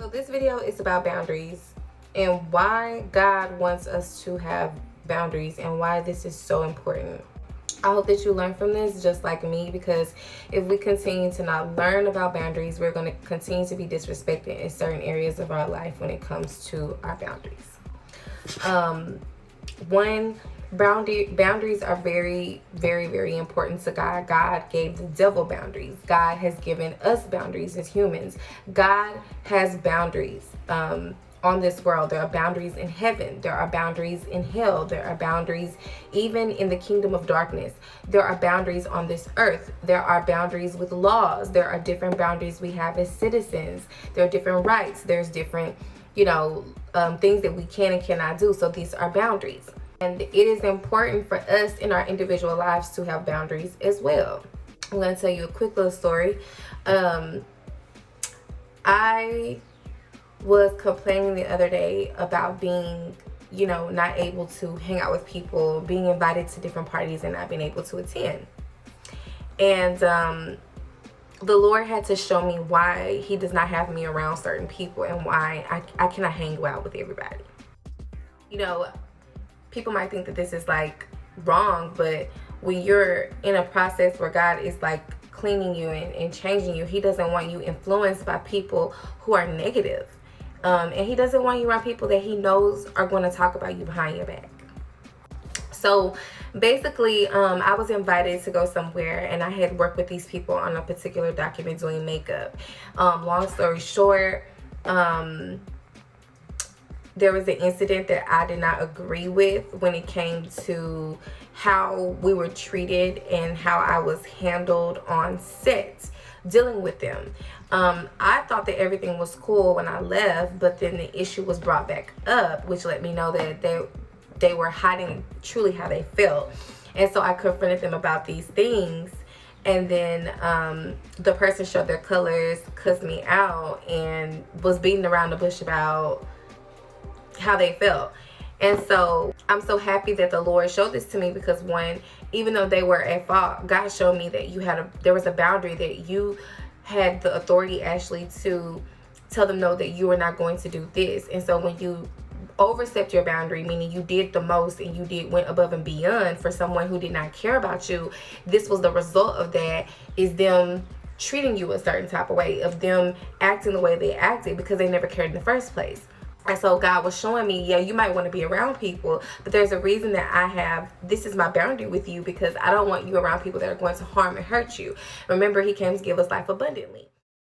So this video is about boundaries and why God wants us to have boundaries and why this is so important. I hope that you learn from this just like me, because if we continue to not learn about boundaries, we're going to continue to be disrespected in certain areas of our life when it comes to our boundaries. Boundaries are very, very, very important to God. God gave the devil boundaries. God has given us boundaries as humans. God has boundaries on this world. There are boundaries in heaven. There are boundaries in hell. There are boundaries even in the kingdom of darkness. There are boundaries on this earth. There are boundaries with laws. There are different boundaries we have as citizens. There are different rights. There's different, things that we can and cannot do. So these are boundaries. And it is important for us in our individual lives to have boundaries as well. I'm going to tell you a quick little story. I was complaining the other day about being, not able to hang out with people, being invited to different parties and not being able to attend. And the Lord had to show me why He does not have me around certain people and why I cannot hang out with everybody. People might think that this is like wrong, but when you're in a process where God is like cleaning you and changing you, He doesn't want you influenced by people who are negative. And He doesn't want you around people that He knows are going to talk about you behind your back. So basically, I was invited to go somewhere, and I had worked with these people on a particular document doing makeup. Long story short, there was an incident that I did not agree with when it came to how we were treated and how I was handled on set dealing with them. I thought that everything was cool when I left, but then the issue was brought back up, which let me know that they were hiding truly how they felt. And so I confronted them about these things, and then the person showed their colors, cussed me out, and was beating around the bush about how they felt. And so I'm so happy that the Lord showed this to me, because even though they were at fault, God showed me that there was a boundary, that you had the authority actually to tell them no, that you are not going to do this. And so when you overstepped your boundary, meaning you did the most and you went above and beyond for someone who did not care about you, this was the result of that, is them treating you a certain type of way, of them acting the way they acted because they never cared in the first place. And so God was showing me, yeah, you might want to be around people, but there's a reason that this is my boundary with you, because I don't want you around people that are going to harm and hurt you. Remember, He came to give us life abundantly.